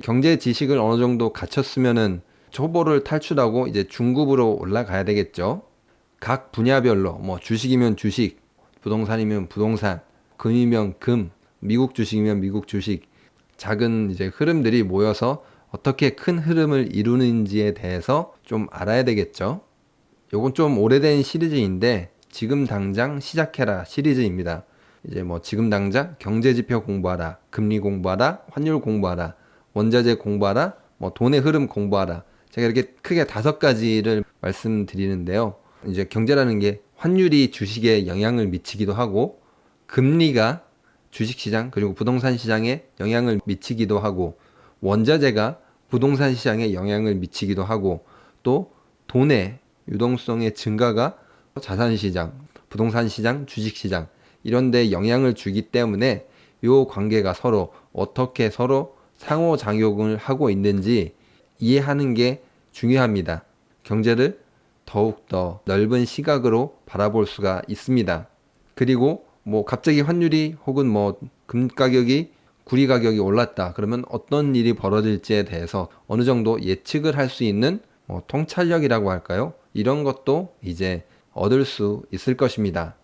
경제 지식을 어느 정도 갖췄으면은 초보를 탈출하고 이제 중급으로 올라가야 되겠죠. 각 분야별로 뭐 주식이면 주식, 부동산이면 부동산, 금이면 금, 미국 주식이면 미국 주식, 작은 이제 흐름들이 모여서 어떻게 큰 흐름을 이루는지에 대해서 좀 알아야 되겠죠. 요건 좀 오래된 시리즈인데 지금 당장 시작해라 시리즈입니다. 이제 뭐 지금 당장 경제지표 공부하라, 금리 공부하라, 환율 공부하라, 원자재 공부하라, 뭐 돈의 흐름 공부하라. 제가 이렇게 크게 5가지를 말씀드리는데요. 이제 경제라는 게 환율이 주식에 영향을 미치기도 하고 금리가 주식시장 그리고 부동산 시장에 영향을 미치기도 하고 원자재가 부동산 시장에 영향을 미치기도 하고 또 돈의 유동성의 증가가 자산시장, 부동산 시장, 주식시장 이런 데 영향을 주기 때문에 요 관계가 서로 어떻게 서로 상호작용을 하고 있는지 이해하는 게 중요합니다. 경제를 더욱더 넓은 시각으로 바라볼 수가 있습니다. 그리고 뭐 갑자기 환율이 혹은 뭐 금 가격이 구리 가격이 올랐다. 그러면 어떤 일이 벌어질지에 대해서 어느 정도 예측을 할 수 있는 뭐 통찰력이라고 할까요? 이런 것도 이제 얻을 수 있을 것입니다.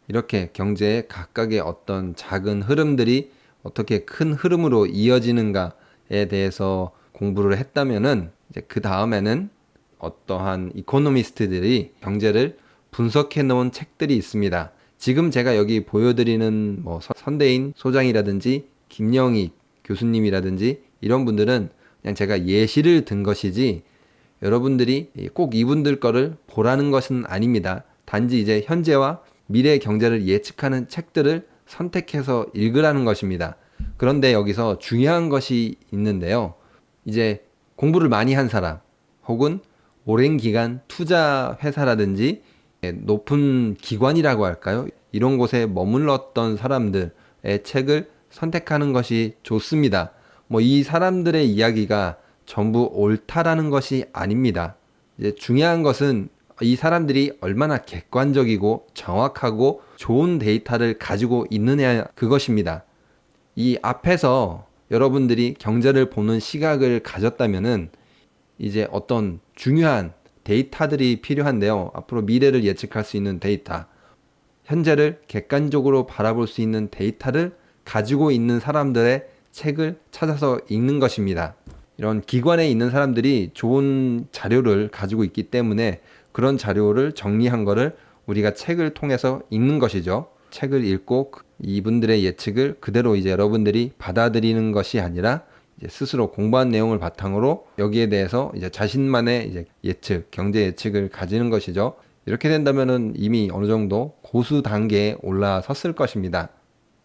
이렇게 경제의 각각의 어떤 작은 흐름들이 어떻게 큰 흐름으로 이어지는가에 대해서 공부를 했다면은 이제 그 다음에는 어떠한 이코노미스트들이 경제를 분석해 놓은 책들이 있습니다. 지금 제가 여기 보여드리는 뭐 선대인 소장이라든지 김영희 교수님이라든지 이런 분들은 그냥 제가 예시를 든 것이지 여러분들이 꼭 이분들 거를 보라는 것은 아닙니다. 단지 이제 현재와 미래 경제를 예측하는 책들을 선택해서 읽으라는 것입니다. 그런데 여기서 중요한 것이 있는데요. 이제 공부를 많이 한 사람 혹은 오랜 기간 투자 회사라든지 높은 기관이라고 할까요? 이런 곳에 머물렀던 사람들의 책을 선택하는 것이 좋습니다. 뭐 이 사람들의 이야기가 전부 옳다라는 것이 아닙니다. 이제 중요한 것은 이 사람들이 얼마나 객관적이고 정확하고 좋은 데이터를 가지고 있느냐 그것입니다. 이 앞에서 여러분들이 경제를 보는 시각을 가졌다면은 이제 어떤 중요한 데이터들이 필요한데요. 앞으로 미래를 예측할 수 있는 데이터, 현재를 객관적으로 바라볼 수 있는 데이터를 가지고 있는 사람들의 책을 찾아서 읽는 것입니다. 이런 기관에 있는 사람들이 좋은 자료를 가지고 있기 때문에 그런 자료를 정리한 거를 우리가 책을 통해서 읽는 것이죠. 책을 읽고 이분들의 예측을 그대로 이제 여러분들이 받아들이는 것이 아니라 이제 스스로 공부한 내용을 바탕으로 여기에 대해서 이제 자신만의 이제 예측, 경제 예측을 가지는 것이죠. 이렇게 된다면은 이미 어느 정도 고수 단계에 올라섰을 것입니다.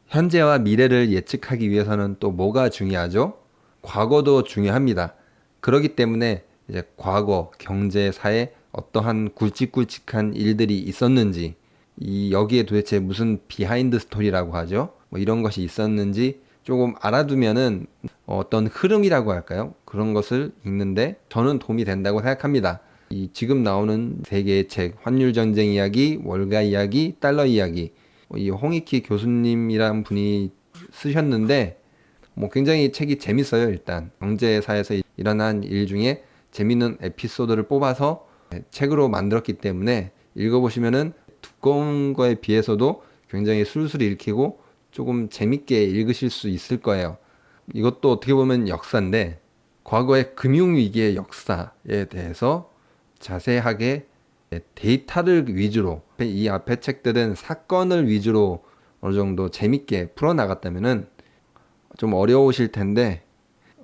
현재와 미래를 예측하기 위해서는 또 뭐가 중요하죠? 과거도 중요합니다. 그렇기 때문에 이제 과거 경제사에 어떠한 굵직굵직한 일들이 있었는지, 여기에 도대체 무슨 비하인드 스토리라고 하죠? 뭐 이런 것이 있었는지 조금 알아두면은 어떤 흐름이라고 할까요? 그런 것을 읽는데 저는 도움이 된다고 생각합니다. 이 지금 나오는 세 개의 책, 환율 전쟁 이야기, 월가 이야기, 달러 이야기, 이 홍익희 교수님이란 분이 쓰셨는데 뭐 굉장히 책이 재밌어요. 일단 경제사에서 일어난 일 중에 재밌는 에피소드를 뽑아서 책으로 만들었기 때문에 읽어보시면은 두꺼운 거에 비해서도 굉장히 술술 읽히고 조금 재밌게 읽으실 수 있을 거예요. 이것도 어떻게 보면 역사인데 과거의 금융위기의 역사에 대해서 자세하게 데이터를 위주로 이 앞에 책들은 사건을 위주로 어느 정도 재밌게 풀어나갔다면은 좀 어려우실 텐데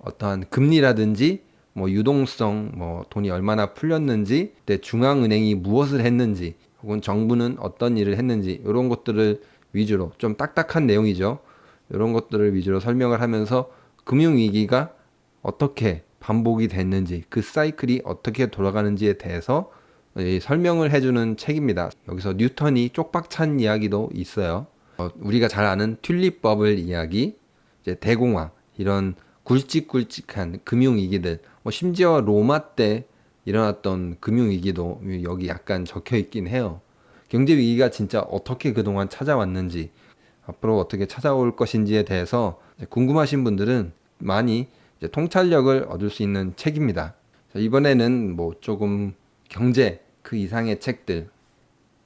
어떠한 금리라든지 뭐 유동성, 뭐 돈이 얼마나 풀렸는지, 그때 중앙은행이 무엇을 했는지, 혹은 정부는 어떤 일을 했는지 이런 것들을 위주로 좀 딱딱한 내용이죠. 이런 것들을 위주로 설명을 하면서 금융위기가 어떻게 반복이 됐는지, 그 사이클이 어떻게 돌아가는지에 대해서 설명을 해주는 책입니다. 여기서 뉴턴이 쪽박찬 이야기도 있어요. 우리가 잘 아는 튤립 버블 이야기, 이제 대공황, 이런 굵직굵직한 금융위기들, 뭐 심지어 로마 때 일어났던 금융위기도 여기 약간 적혀 있긴 해요. 경제위기가 진짜 어떻게 그동안 찾아왔는지, 앞으로 어떻게 찾아올 것인지에 대해서 궁금하신 분들은 많이 이제 통찰력을 얻을 수 있는 책입니다. 이번에는 뭐 조금 경제 그 이상의 책들,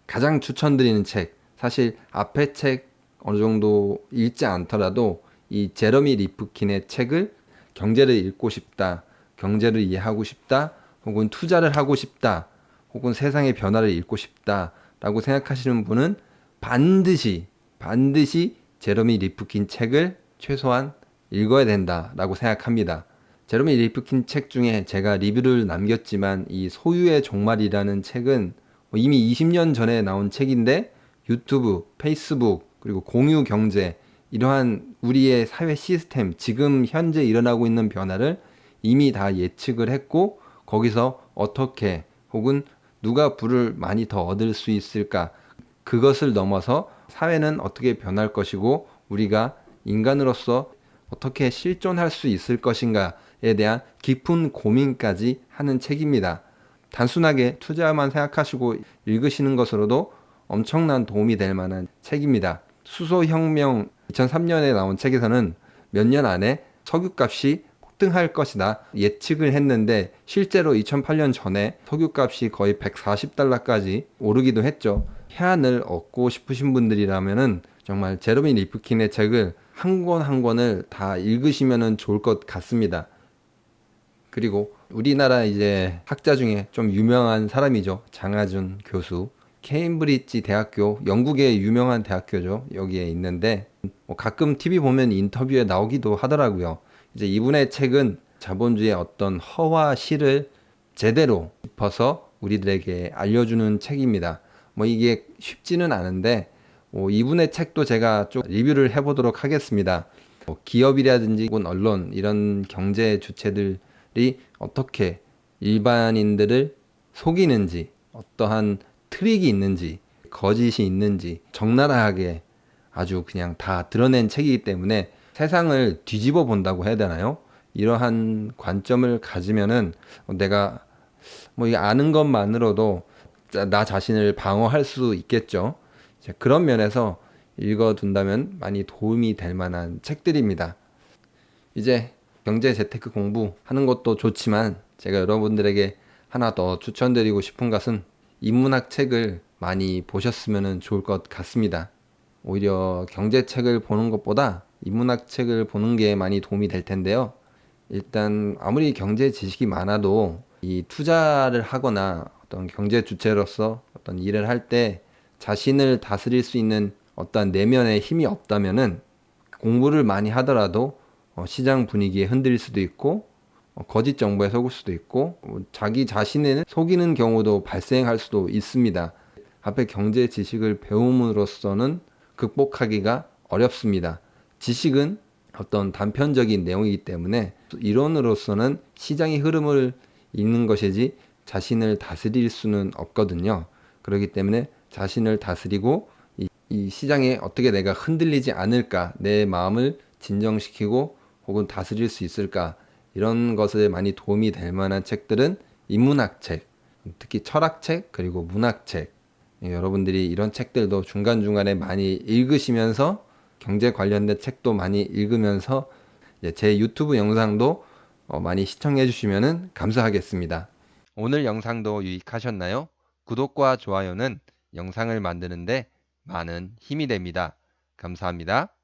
가장 추천드리는 책, 사실 앞에 책 어느 정도 읽지 않더라도 이 제러미 리프킨의 책을 경제를 읽고 싶다, 경제를 이해하고 싶다, 혹은 투자를 하고 싶다, 혹은 세상의 변화를 읽고 싶다라고 생각하시는 분은 반드시 제러미 리프킨 책을 최소한 읽어야 된다라고 생각합니다. 제러미 리프킨 책 중에 제가 리뷰를 남겼지만 이 소유의 종말이라는 책은 이미 20년 전에 나온 책인데 유튜브, 페이스북, 그리고 공유 경제 이러한 우리의 사회 시스템, 지금 현재 일어나고 있는 변화를 이미 다 예측을 했고 거기서 어떻게 혹은 누가 부를 많이 더 얻을 수 있을까? 그것을 넘어서 사회는 어떻게 변할 것이고 우리가 인간으로서 어떻게 실존할 수 있을 것인가에 대한 깊은 고민까지 하는 책입니다. 단순하게 투자만 생각하시고 읽으시는 것으로도 엄청난 도움이 될 만한 책입니다. 수소혁명 2003년에 나온 책에서는 몇 년 안에 석유값이 폭등할 것이다 예측을 했는데 실제로 2008년 전에 석유값이 거의 140달러까지 오르기도 했죠. 해안을 얻고 싶으신 분들이라면은 정말 제러미 리프킨의 책을 한 권 한 권을 다 읽으시면 좋을 것 같습니다. 그리고 우리나라 이제 학자 중에 좀 유명한 사람이죠. 장하준 교수. 케임브리지 대학교, 영국의 유명한 대학교죠. 여기에 있는데 뭐 가끔 TV 보면 인터뷰에 나오기도 하더라고요. 이제 이분의 책은 자본주의의 어떤 허와 실을 제대로 짚어서 우리들에게 알려주는 책입니다. 뭐 이게 쉽지는 않은데 이분의 책도 제가 좀 리뷰를 해보도록 하겠습니다. 기업이라든지 혹은 언론 이런 경제 주체들이 어떻게 일반인들을 속이는지 어떠한 트릭이 있는지 거짓이 있는지 적나라하게 아주 그냥 다 드러낸 책이기 때문에 세상을 뒤집어 본다고 해야 되나요? 이러한 관점을 가지면은 내가 뭐 이 아는 것만으로도 나 자신을 방어할 수 있겠죠. 그런 면에서 읽어둔다면 많이 도움이 될 만한 책들입니다. 이제 경제 재테크 공부하는 것도 좋지만 제가 여러분들에게 하나 더 추천드리고 싶은 것은 인문학 책을 많이 보셨으면 좋을 것 같습니다. 오히려 경제책을 보는 것보다 인문학 책을 보는 게 많이 도움이 될 텐데요. 일단 아무리 경제 지식이 많아도 이 투자를 하거나 어떤 경제 주체로서 어떤 일을 할 때 자신을 다스릴 수 있는 어떤 내면의 힘이 없다면은 공부를 많이 하더라도 시장 분위기에 흔들릴 수도 있고 거짓 정보에 속을 수도 있고 자기 자신을 속이는 경우도 발생할 수도 있습니다. 앞에 경제 지식을 배움으로써는 극복하기가 어렵습니다. 지식은 어떤 단편적인 내용이기 때문에 이론으로서는 시장의 흐름을 읽는 것이지 자신을 다스릴 수는 없거든요. 그렇기 때문에 자신을 다스리고 이 시장에 어떻게 내가 흔들리지 않을까, 내 마음을 진정시키고 혹은 다스릴 수 있을까, 이런 것에 많이 도움이 될 만한 책들은 인문학 책, 특히 철학책, 그리고 문학책. 여러분들이 이런 책들도 중간중간에 많이 읽으시면서 경제 관련된 책도 많이 읽으면서 제 유튜브 영상도 많이 시청해 주시면 감사하겠습니다. 오늘 영상도 유익하셨나요? 구독과 좋아요는 영상을 만드는데 많은 힘이 됩니다. 감사합니다.